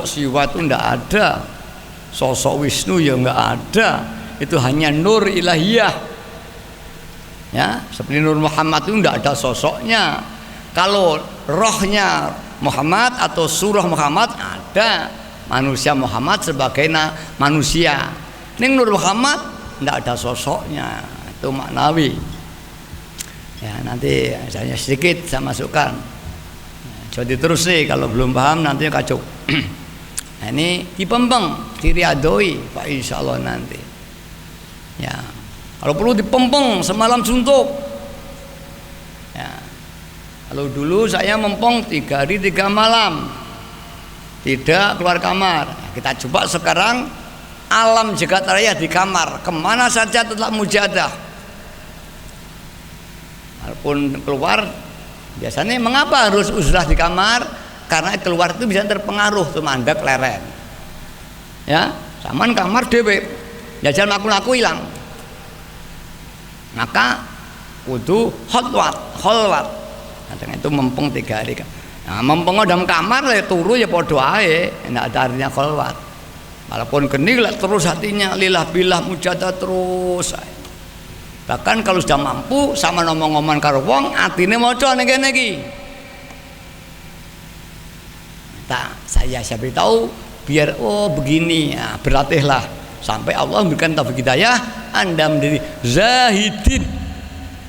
Siwa itu ndak ada, sosok Wisnu ya nggak ada, itu hanya nur ilahiyah. Ya, seperti Nur Muhammad itu ndak ada sosoknya. Kalau rohnya Muhammad atau surah Muhammad ada, manusia Muhammad sebagai manusia. Ini Nur Muhammad ndak ada sosoknya, itu maknawi. Ya, nanti saya sedikit saya masukkan. Jadi terus nih, kalau belum paham nanti kacau. Nah, ini dipempeng, diriadoi, Pak, insya Allah nanti. Ya, kalau perlu dipempeng semalam suntuk. Ya, kalau dulu saya mempeng 3 hari 3 malam, tidak keluar kamar. Kita coba sekarang alam jagat raya di kamar, kemana saja tetap mujadah. Walaupun keluar, biasanya mengapa harus uzlah di kamar? Karena keluar itu bisa terpengaruh tuh mandek leren. Ya, saman kamar dewe, jajan aku hilang. Maka kudu kholwat. Nah, dengan itu mempeng 3 hari. Nah, mempeng dalam kamar ya turu ya podo ae, enggak ada artinya kholwat. Walaupun kening terus hatinya lillah billah mujadah terus. Bahkan kalau sudah mampu sama ngomong-ngomong karo wong atine maca ning kene iki. Tak, saya beritahu biar begini ya, berlatihlah sampai Allah memberikan taufik hidayah Anda menjadi zahidin.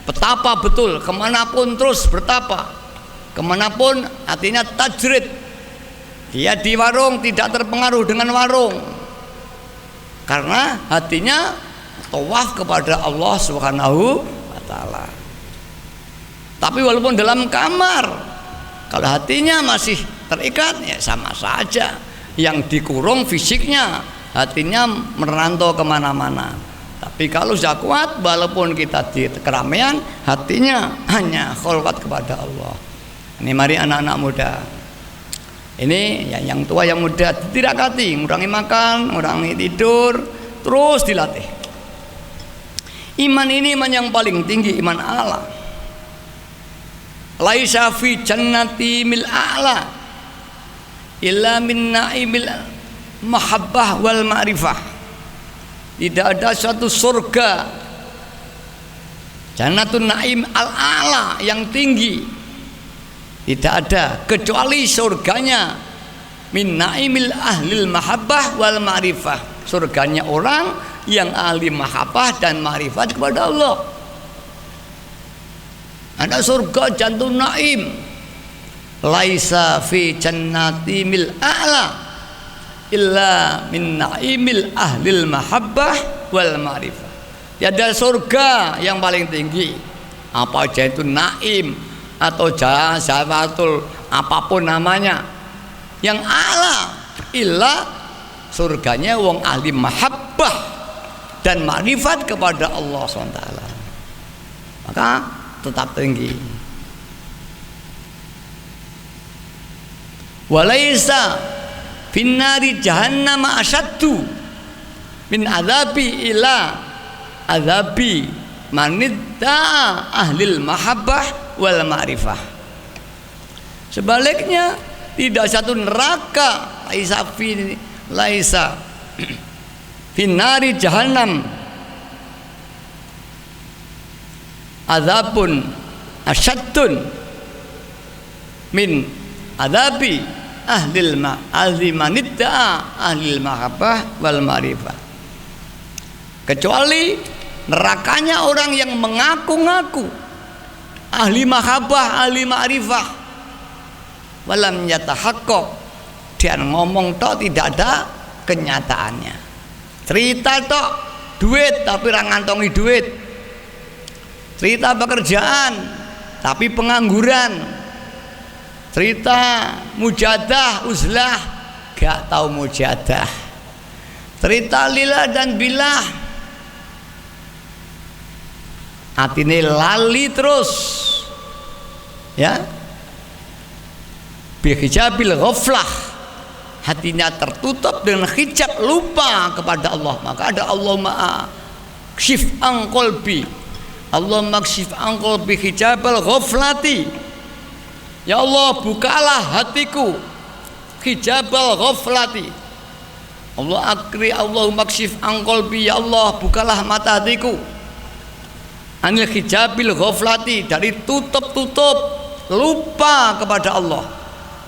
Betapa betul kemanapun terus bertapa, kemanapun artinya tajrid. Dia di warung tidak terpengaruh dengan warung karena hatinya tawaf kepada Allah Subhanahu wa Ta'ala. Tapi walaupun dalam kamar, kalau hatinya masih terikat ya sama saja. Yang dikurung fisiknya, hatinya merantau kemana-mana. Tapi kalau sudah kuat, walaupun kita di keramaian, hatinya hanya kholwat kepada Allah. Ini mari anak-anak muda, ini yang tua yang muda ditirakati, ngurangi makan, ngurangi tidur, terus dilatih. Iman ini iman yang paling tinggi, iman Allah. Laisa fi jannati mil a'la illa min naimil mahabbah wal ma'rifah. Tidak ada suatu surga Jannatun Naim al-a'la yang tinggi, tidak ada kecuali surganya min naimil ahlil mahabbah wal ma'rifah, surganya orang yang ahli mahabbah dan ma'rifat kepada Allah. Ada surga Jannatun Naim, laisa fi jannati mil a'la illa min naimil ahlil mahabbah wal ma'rifah. Tiada surga yang paling tinggi, apa aja itu naim atau jazatul apapun namanya, yang a'la illa surganya wong ahli mahabbah dan ma'rifat kepada Allah SWT. Maka tetap tinggi. Walaisa finnari jahannam asyaddu min azabi ila azabi manidda ahlil mahabbah wal ma'rifah. Sebaliknya tidak satu neraka laisa finnari jahannam azabun asyaddun min azabi ahli manidda ahlil mahabbah wal ma'rifah, kecuali nerakanya orang yang mengaku-ngaku ahli mahabbah ahli ma'rifah walam yatahaqqaq, dia ngomong tok tidak ada kenyataannya, cerita tok duit tapi ra ngantongi duit, cerita pekerjaan tapi pengangguran, cerita mujadah uzlah gak tahu mujadah, cerita lillah dan billah atine lali terus, ya, bi hijabil ghaflah, hatinya tertutup dengan hijab lupa kepada Allah. Maka ada Allahumma kshif an qalbi, Allahumma kshif an qalbi hijabal ghaflati, ya Allah bukalah hatiku hijabal ghaflati. Allah akri Allahumma kshif an qalbi, ya Allah bukalah mata hatiku anil hijabil ghaflati, dari tutup-tutup lupa kepada Allah,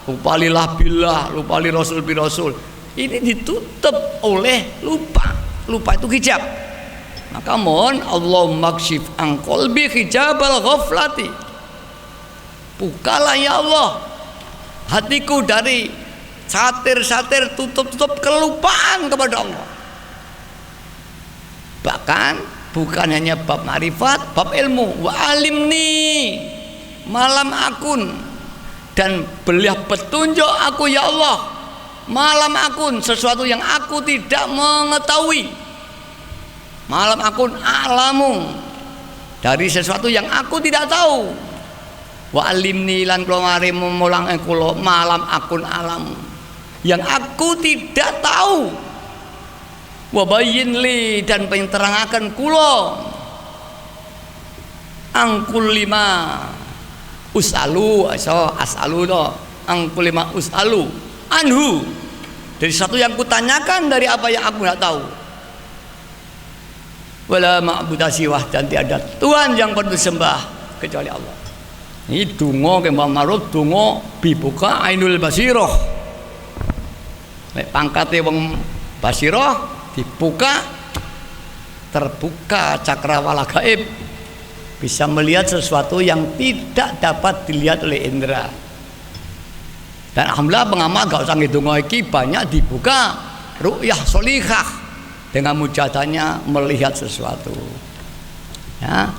lupa lillah billah, lupa li rasul bi rasul. Ini ditutup oleh lupa. Lupa itu hijab. Maka mohon Allahumma kshif an qalbi hijabal ghaflati, bukalah ya Allah hatiku dari satir-satir, tutup-tutup kelupaan kepada Allah. Bahkan bukan hanya bab marifat, bab ilmu. Wa alimni malam akun, dan belilah petunjuk aku ya Allah malam akun, sesuatu yang aku tidak mengetahui. Malam akun alamu, dari sesuatu yang aku tidak tahu. Wa alimni lan kula mari mulang kula malam akun alamu, yang aku tidak tahu. Wa bayyin li, dan penterangaken kula angkul lima usalu, asalu do angkul lima usalu anhu, dari satu yang kutanyakan dari apa yang aku tidak tahu. Wala ma'budu siwah, dan tiada Tuhan yang perlu disembah kecuali Allah. Ini donga ke Mbah Maruf, donga bibuka ainul basirah. Nek pangkate wong basirah dibuka, terbuka cakrawala gaib, bisa melihat sesuatu yang tidak dapat dilihat oleh indera. Dan alhamdulillah pengamal gak usah ngidungo iki, banyak dibuka ru'yah solihah dengan mujadahnya melihat sesuatu. Ya,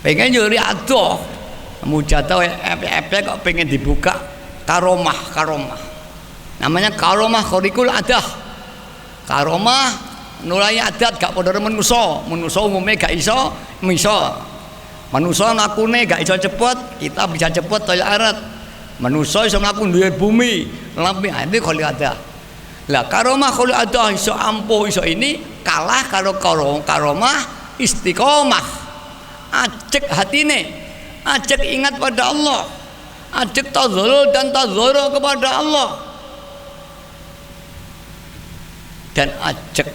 pengen nyuri adoh mujadah efek kok pengen dibuka karomah. Namanya karomah khorikul adah. Karomah nulai adat gak padha menusa umumnya gak iso manusa lakune gak iso cepet, kita bisa cepet kaya arat. Manusa iso mlaku duwe bumi lampi, ini kholi adah. Lah karomah kholi adah iso ampuh, iso ini kalah karo karomah istiqomah. Ajek hatine, ajek ingat pada Allah, ajek tazallul dan tazara kepada Allah, dan ajak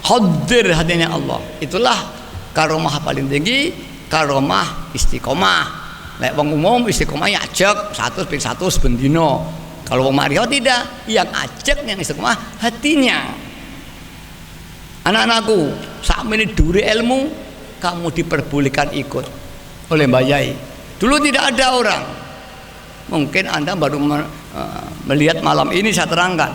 hadir hatinya Allah. Itulah karomah paling tinggi, karomah istiqomah. Lek wong umum istiqomah ya ajak 100 bendino. Kalau wong mario tidak, yang ajak yang istiqomah hatinya. Anak-anakku, sakmene dure ilmu, kamu diperbolehkan ikut oleh Mbak Yai. Dulu tidak ada orang. Mungkin Anda baru melihat malam ini saya terangkan.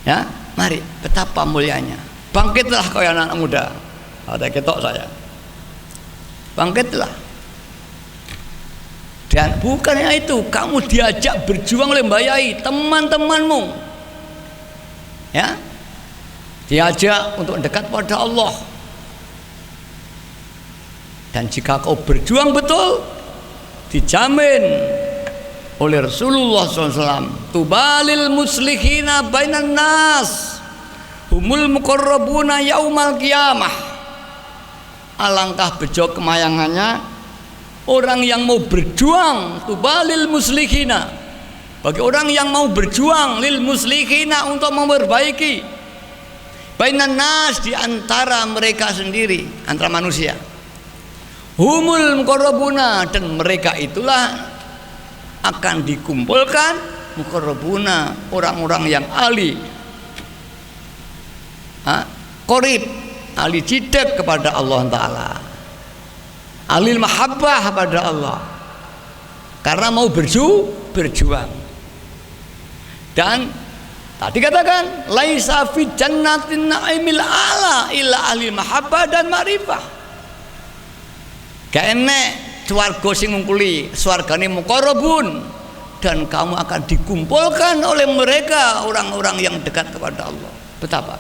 Ya, mari betapa mulianya. Bangkitlah kau anak muda. Ada ketok saya. Bangkitlah. Dan bukannya itu, kamu diajak berjuang oleh Mbak Yai, teman-temanmu. Ya. Diajak untuk dekat pada Allah. Dan jika kau berjuang betul, dijamin oleh Rasulullah SAW, tubalil muslihina bainan nas humul muqarrabuna yaumal qiyamah. Alangkah bejo kemayangannya orang yang mau berjuang, tubalil muslihina, bagi orang yang mau berjuang, lil muslihina, untuk memperbaiki bainan nas, di antara mereka sendiri, antara manusia. Humul muqarrabuna, dan mereka itulah akan dikumpulkan muqarrabuna, orang-orang yang ahli qorib, ahli jidat kepada Allah Ta'ala, ahli mahabbah pada Allah, karena mau berjuang. Dan tadi katakan laisa fi jannatin na'imil ala illa ahli mahabbah dan ma'rifah. Gak enek swarga sing ngungkuli, swargane muqarrabun, dan kamu akan dikumpulkan oleh mereka orang-orang yang dekat kepada Allah. Betapa.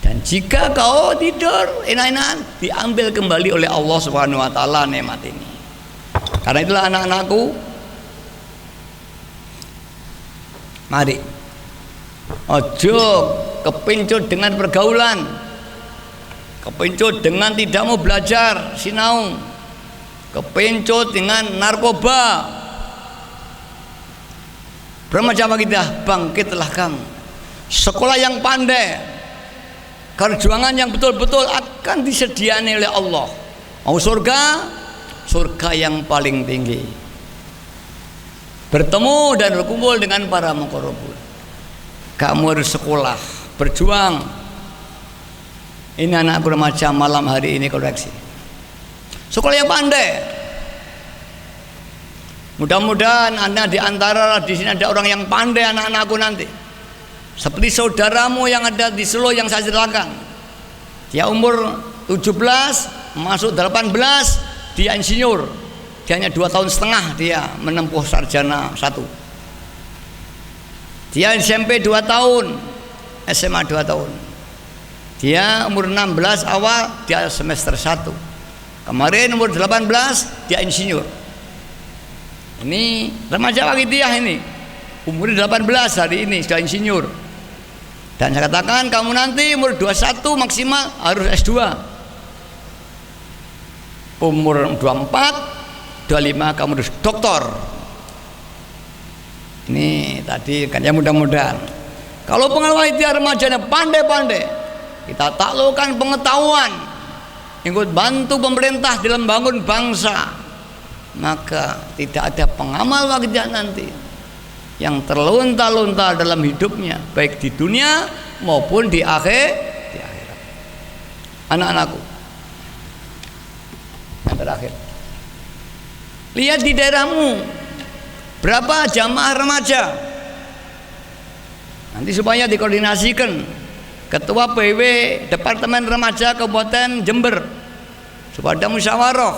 Dan jika kau tidur enak-enakan, diambil kembali oleh Allah Subhanahu wa taala nikmat ini. Karena itulah anak-anakku, mari ojo kepincut dengan pergaulan, kepincut dengan tidak mau belajar sinau, kepincut dengan narkoba, Remaja Waqidah, bangkitlah kamu. Sekolah yang pandai, perjuangan yang betul-betul akan disediani oleh Allah. Mau surga, surga yang paling tinggi. Bertemu dan berkumpul dengan para muqarrabun. Kamu harus sekolah, berjuang. Ini anak remaja malam hari ini koreksi. Sekolah yang pandai. Mudah-mudahan Anda di antara di sini ada orang yang pandai, anak-anakku nanti. Seperti saudaramu yang ada di Solo yang saya ceritakan. Dia umur 17, masuk 18, dia insinyur. Dia hanya 2 tahun setengah dia menempuh sarjana 1. Dia SMP 2 tahun, SMA 2 tahun. Dia umur 16 awal, dia semester 1. Kemarin umur 18, dia insinyur. Ini remaja Waqidah ini. Umurnya 18 hari ini sudah insinyur. Dan saya katakan kamu nanti umur 21 maksimal harus S2. Umur 24, 25 kamu harus doktor. Ini tadi kan ya, mudah-mudahan. Kalau pengalaman itu remajanya pandai-pandai, kita taklukkan pengetahuan, ikut bantu pemerintah dalam bangun bangsa, maka tidak ada pengamal Waqidah nanti yang terlunta-lunta dalam hidupnya, baik di dunia maupun di akhirat. Anak-anakku, yang terakhir, lihat di daerahmu berapa jamaah remaja. Nanti supaya dikoordinasikan Ketua PW Departemen Remaja Kabupaten Jember, supaya ada musyawarah.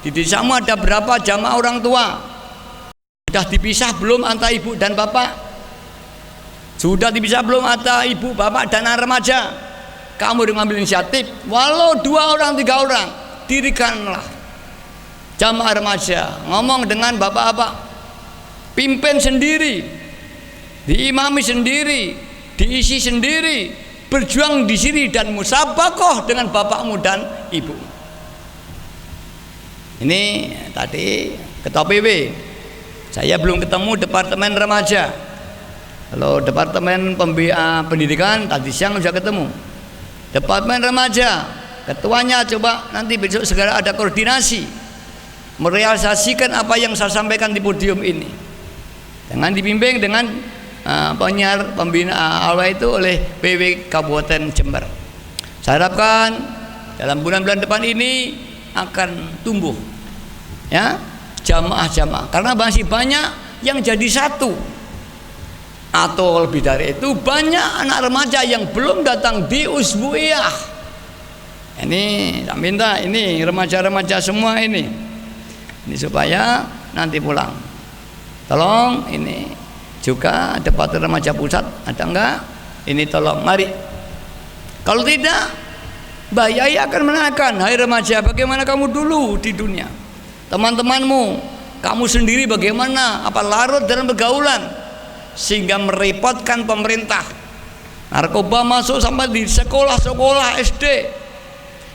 Di desamu ada berapa jamaah orang tua? Sudah dipisah belum antara ibu dan bapak? Sudah dipisah belum antara ibu, bapak dan anak remaja? Kamu mengambil inisiatif, walau 2 orang 3 orang, dirikanlah jamaah remaja, ngomong dengan bapak-bapak, pimpin sendiri, diimami sendiri, diisi sendiri, berjuang di sini dan musabakoh dengan bapakmu dan ibu. Ini tadi Ketua PW. Saya belum ketemu Departemen Remaja. Kalau Departemen Pendidikan tadi siang sudah ketemu. Departemen Remaja, ketuanya coba nanti besok segera ada koordinasi merealisasikan apa yang saya sampaikan di podium ini. Dengan dibimbing dengan penyiar pembina awal itu oleh PW Kabupaten Jember. Saya harapkan dalam bulan-bulan depan ini akan tumbuh, ya, jamaah-jamaah, karena masih banyak yang jadi satu, atau lebih dari itu banyak anak remaja yang belum datang di usbuiyah. Ini saya minta ini remaja-remaja semua ini supaya nanti pulang. Tolong ini juga Departemen Remaja Pusat ada enggak? Ini tolong, mari. Kalau tidak, Mbak Yai akan menanyakan, hai remaja, bagaimana kamu dulu di dunia? Teman-temanmu, kamu sendiri bagaimana? Apa larut dalam pergaulan sehingga merepotkan pemerintah? Narkoba masuk sampai di sekolah-sekolah SD.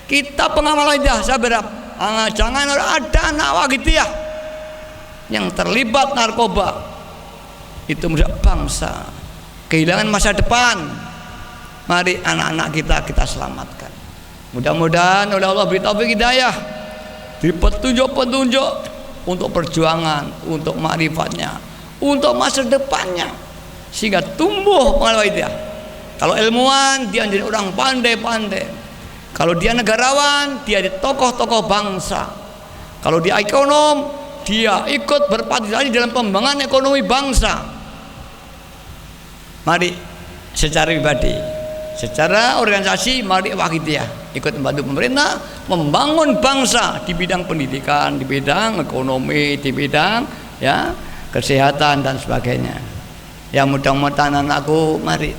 Kita pengamal aja, saya berharap jangan ada anak Waqidah yang terlibat narkoba. Itu merusak bangsa, kehilangan masa depan. Mari anak-anak kita selamatkan. Mudah-mudahan oleh Allah beri taufik hidayah, beri petunjuk-petunjuk untuk perjuangan, untuk ma'rifatnya, untuk masa depannya, sehingga tumbuh pengamal Waqidah. Kalau ilmuwan, dia menjadi orang pandai-pandai. Kalau dia negarawan, dia jadi tokoh-tokoh bangsa. Kalau dia ekonom, dia ikut berpartisipasi dalam pembangunan ekonomi bangsa. Mari secara pribadi, secara organisasi, mari Waqidah ikut membantu pemerintah membangun bangsa di bidang pendidikan, di bidang ekonomi, di bidang ya kesehatan dan sebagainya. Ya mudah-mudahan anakku, mari.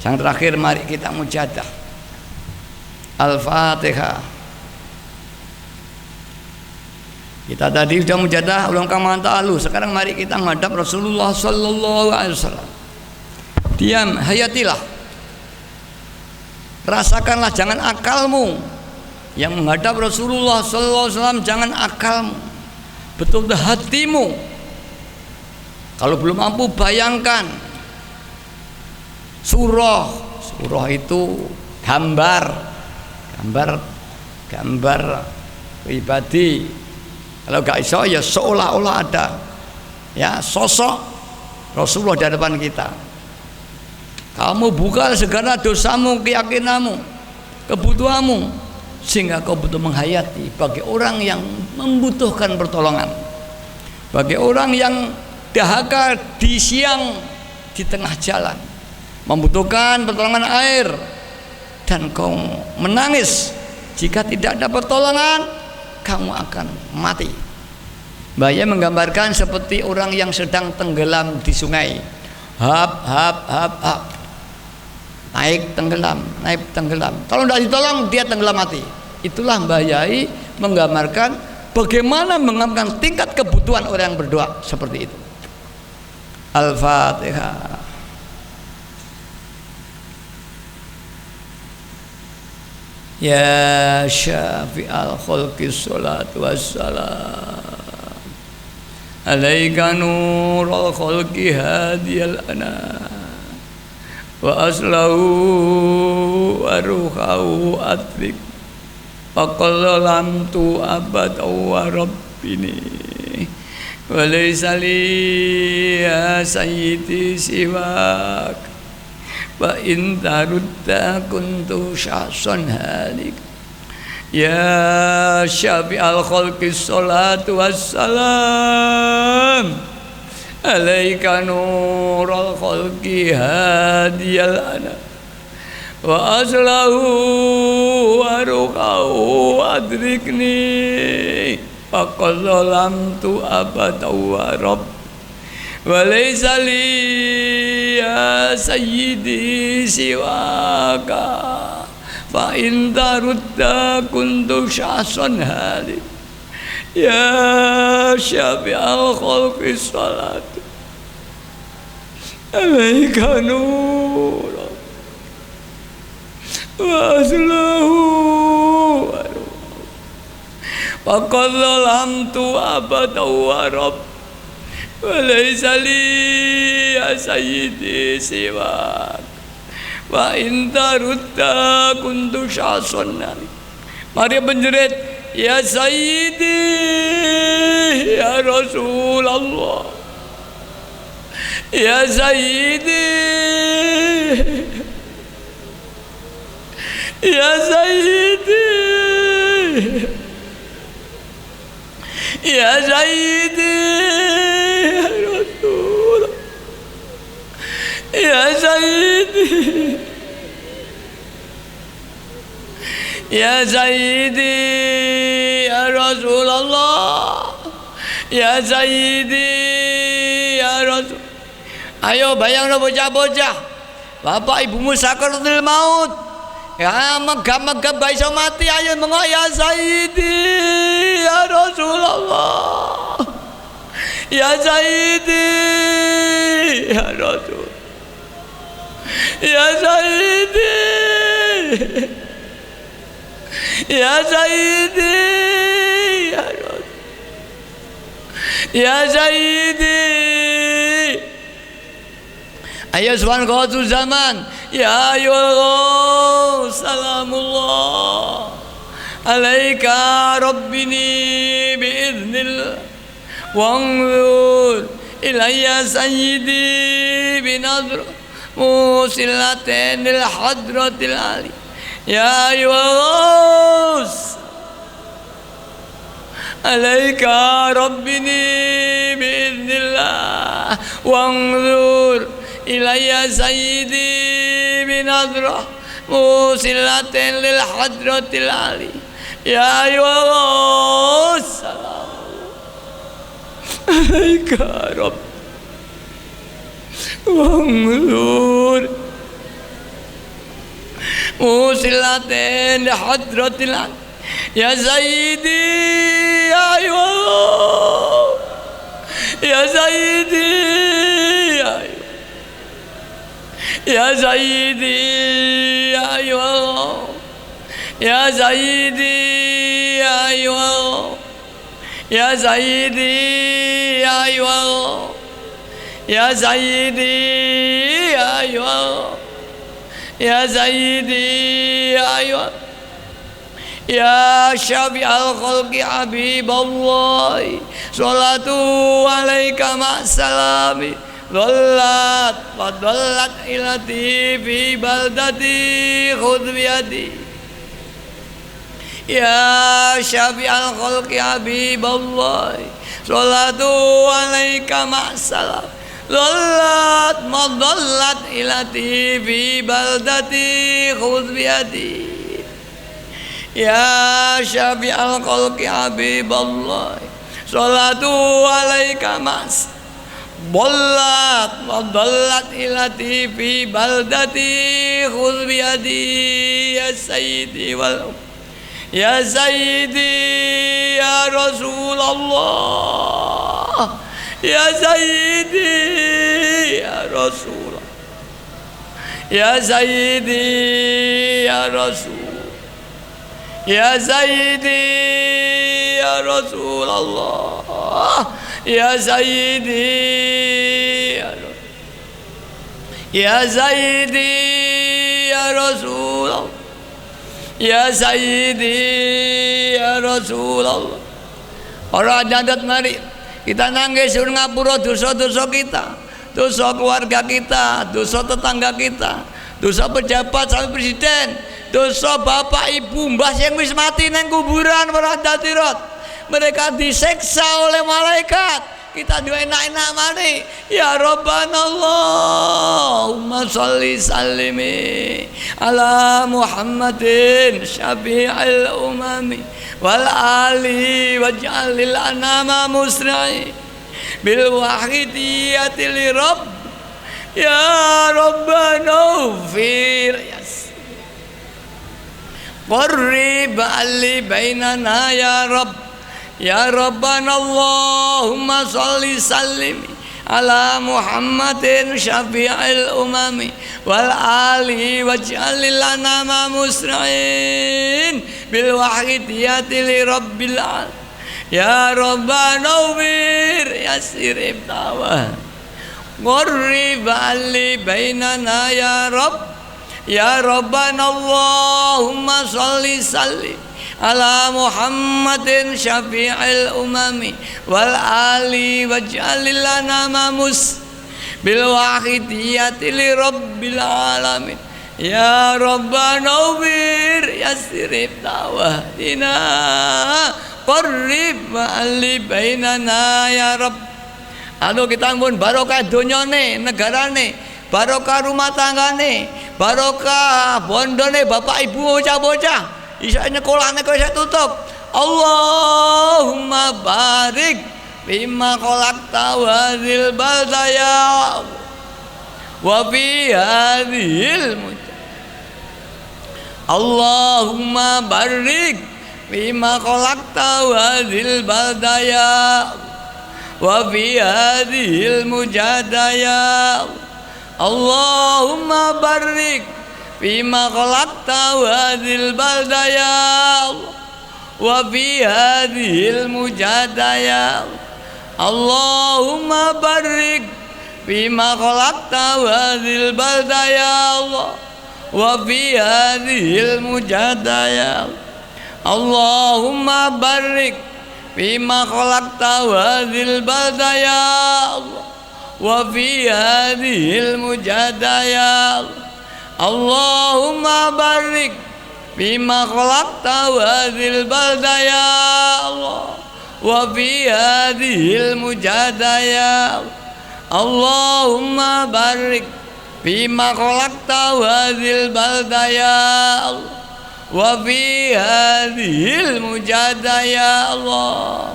Yang terakhir, mari kita mujadah. Al-Fatihah. Kita tadi sudah mujadah ulang kamal ta'alu. Sekarang mari kita menghadap Rasulullah sallallahu alaihi wasallam. Diam, hayatilah. Rasakanlah, jangan akalmu yang menghadap Rasulullah sallallahu alaihi wasallam, jangan akalmu. Betul-betul hatimu. Kalau belum mampu, bayangkan surah. Surah itu gambar pribadi. Kalau gak iso ya seolah-olah ada ya sosok Rasulullah di hadapan kita. Kamu buka segala dosamu, keyakinanmu, kebutuhanmu, sehingga kau betul menghayati bagi orang yang membutuhkan pertolongan, bagi orang yang dahaga di siang di tengah jalan, membutuhkan pertolongan air, dan kau menangis jika tidak ada pertolongan, kamu akan mati. Bahaya menggambarkan seperti orang yang sedang tenggelam di sungai, hap, naik tenggelam. Kalau tidak ditolong, dia tenggelam mati. Itulah bahayai menggambarkan bagaimana mengamalkan tingkat kebutuhan orang yang berdoa seperti itu. Al-Fatihah. Ya syafi'al khalqi sholatu wassalam alaika nurul khalqi hadiyal anam wa aslahu wa ruhahu atrik wa qallalamtu abada wa rabbini wa laysa li ya sayyidi siwak wa in tarudda kuntu syahsan halik ya syafi'al khalqi sholatu wassalam alaika nurul khalqi hadiyal anam wa aslahu wa ruhahu adrikni wa qallalamtu abada wa rabb wa laysa li ya sayyidi siwaka fa in tarudda kuntu syahsan halik ya syafi'al khalqi sholatu alaika nur wa aslahu wa qallalamtu abada wa rabb wa laysa li ya sayyidi siwak wa in tarudda kuntu syahsan. Mari menjerit ya sayyidi ya Rasulullah ya sayyidi ya sayyidi ya sayyidi ya sayyidi ya sayyidi ya Rasulullah ya sayyidi ya Rasul. Ayo bayangno bocah-bocah, bapak ibumu sakaratul maut, ya megap-megap gak iso mati, ayo mengok ya sayyidi ya Rasulullah ya sayyidi ya Rasul ya sayyidi ya sayyidi ya Rasul ya sayyidi. Ayo subhan qawatu zaman ya ayyuhal salamullah alaika rabbini biiznillah wanzur ilayya sayyidi binadr musilatin lil hadratil ali ya ayyuhal alaika rabbini biiznillah wanzur ilayya sayyidi binadra musilatin lil hadratil ali ya ayyuhal salam alaika rabb wanzur musilatin lil hadratil ali ya sayyidi ya ayyuhal ya sayyidi ya sayyidi ya ayyuhal ya sayyidi ya ayyuhal ya sayyidi ya ayyuhal Ya Sayyidi ya Sayyidi ya Syafi'al khalqi Habiballah, salatu alaika ma'salami, dhallat fadhallat ilati fi baldati khudh biyadi. Ya Syafi'al khalqi Habiballah, salatu alaika ma'salam, dhallat madhallat ilati fi baldati khudh biyadi. Ya Syafi'al khalqi Habiballah, salatu alaika mas, dhallat madhallat ilati fi baldati khudh biyadi. Ya Sayyidi ya Sayyidi ya Rasulullah, ya Sayyidi ya Rasulullah, ya Sayyidi ya Rasul, ya Sayyidi ya Rasulullah, ya Sayyidi ya Sayyidi ya Rasulullah, ya Sayyidi ya Rasulullah. Para hadirat mari kita nangis ngapura dosa-dosa kita, dosa keluarga kita, dosa tetangga kita, dosa pejabat sampai presiden, dosa bapak ibu mbah yang wis mati nang kuburan. Para hadirat, mereka disiksa oleh malaikat. Kita doa enak-enak mari. Ya Rabbana Allahumma sholli sallimi ala Muhammadin syafi'il umami wal ali waj'alil anama musri'i bil wahidiyati li rabb. Ya Rabbana ufir qarrib ali bainana ya Rabb. Ya Rabbana Allahumma sholli sallim ala Muhammadin syafi'il umami wal ali waj'alil anama musri'in bil wahidiyati li rabbil alamin. Ya Rabbana ufir yasir ibtawa qarrib ali bainana ya Rabb. Ya Rabbana Allahumma sholli sallim ala Muhammadin syafi'il umami wal ali waj'alil anama mus bil wahidiyati li rabbil alamin. Ya Rabbana ufir yasir ibtawahdina qarrib ali bainana ya Rabb. Anu kita pun barokah donyane, negarane, barokah rumah tanggane, barokah bondone bapak ibu bocah-bocah. Isa nyekolahnya kau saya tutup. Allahumma barik bima khalaqta hadhil baldaya wa fi hadhil Allahumma barik bima khalaqta hadhil baldaya wa fi hadhil mujadaya. Allahumma barik bima khalaqta hadhil baldaya wa fi hadhil mujadaya. Allahumma barik bima khalaqta hadhil baldaya wa fi hadhil mujadaya. Allahumma barik bima khalaqta hadhil baldaya wa fi hadhil mujadaya. Allahumma barik bima khalaqta hadhil baldaya wa fi hadhil mujadaya. Allahumma barik bima khalaqta hadhil baldaya wa fi hadhil mujadaya. Allah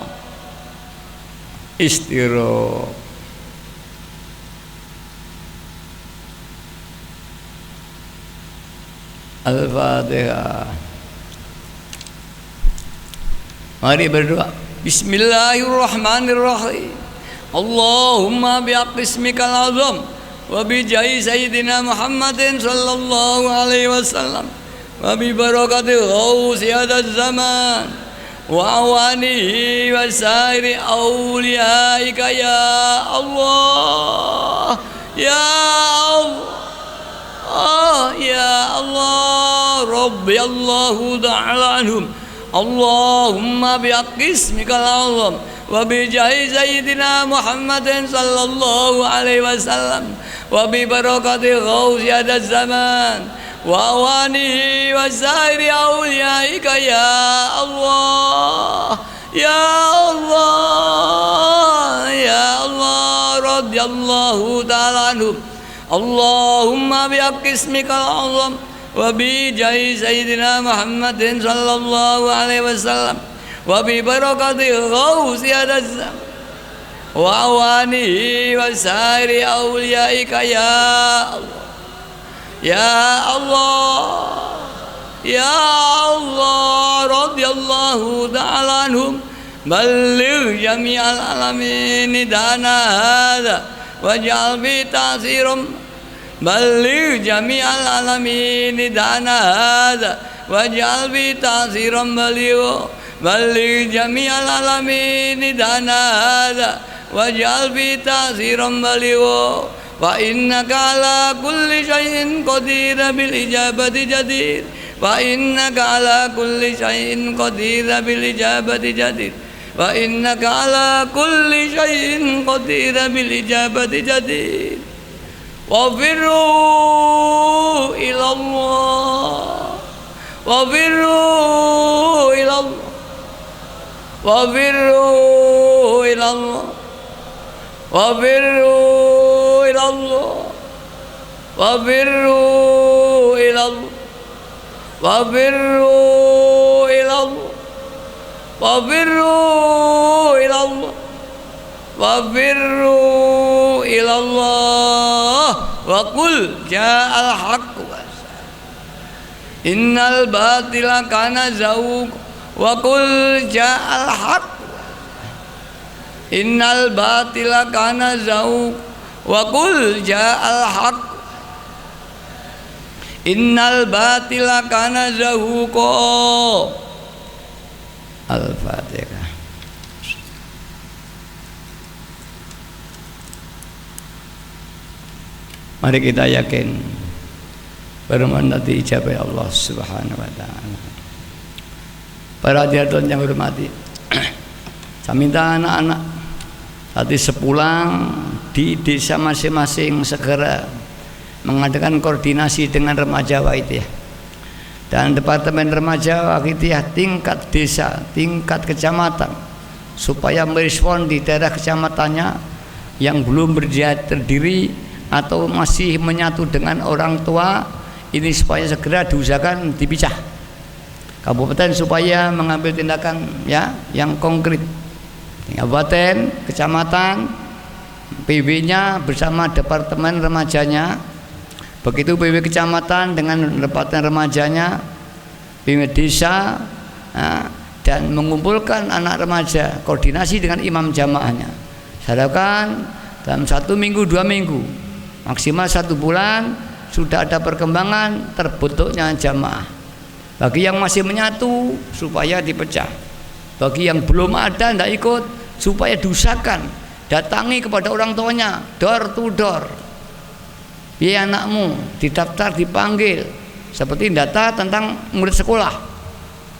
istirahat. Al-Fatihah. Mari berdoa. Bismillahirrahmanirrahim. Allahumma bi'aqismikal azam wa bi jahi sayyidina Muhammadin sallallahu alaihi wasallam wa bi barakati ghausi hadzal zaman وأوانه وسائر أوليائك يا الله يا الله يا الله ربي الله تعالى عنهم اللهم بحق اسمك الأعظم وبجاه سيدنا محمد صلى الله عليه وسلم وببركة غوث هذا الزمان وأوانه وسائر أوليائك يا الله يا الله يا الله رضي الله تعالى عنهم اللهم بحق اسمك الأعظم وبجاه سيدنا محمد صلى الله عليه وسلم وببركة غوث هذا الزمان وأوانه وسائر أوليائك يا الله يا الله يا الله رضي الله تعالى عنهم بلغ جميع العالمين نداءنا هذا واجعل في تأثير بلغ جميع العالمين نداءنا هذا واجعل في تأثير بلغ جميع العالمين نداءنا هذا واجعل في تأثير وإنك على كل شيء قدير بالإجابة جدير وإنك على كل شيء قدير بالإجابة جدير وإنك على كل شيء قدير بالإجابة جدير وفروا إلى الله وفروا إلى الله وفروا إلى الله وفروا إلى الله وفروا إلى الله وفروا إلى الله وفروا إلى الله وفروا إلى الله وقل جاء الحق إن الباطل كان زهوقا وقل جاء الحق إن الباطل كان زهوقا وقل جاء الحق إن الباطل كان زهوقا. Al-Fatihah. Mari kita yakin bermanfaat nanti ijabah Allah Subhanahu wa taala. Para hadirin yang hormati, saya minta anak-anak tadi sepulang di desa masing-masing segera mengadakan koordinasi dengan remaja Waitiyah dan Departemen Remaja Waitiyah tingkat desa, tingkat kecamatan, supaya merespon di daerah kecamatannya yang belum terdiri atau masih menyatu dengan orang tua ini, supaya segera diusahakan dipisah. Kabupaten supaya mengambil tindakan ya yang konkret. Kabupaten, kecamatan, PB-nya bersama departemen remajanya, begitu PB kecamatan dengan departemen remajanya, PB desa, dan mengumpulkan anak remaja, koordinasi dengan imam jamaahnya. Saya harapkan dalam 1 minggu 2 minggu, maksimal 1 bulan sudah ada perkembangan terbentuknya jamaah. Bagi yang masih menyatu supaya dipecah, bagi yang belum ada tidak ikut supaya diusahakan datangi kepada orang tuanya door to door. Ya anakmu didaftar, dipanggil seperti data tentang murid sekolah,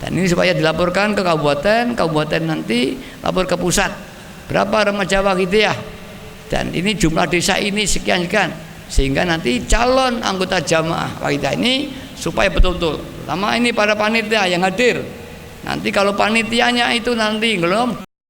dan ini supaya dilaporkan ke kabupaten, kabupaten nanti lapor ke pusat berapa remaja Waitiyah, dan ini jumlah desa ini sekian-sekian, sehingga nanti calon anggota jamaah Waitiyah ini supaya betul-betul, pertama ini para panitia yang hadir. Nanti kalau panitianya itu nanti belum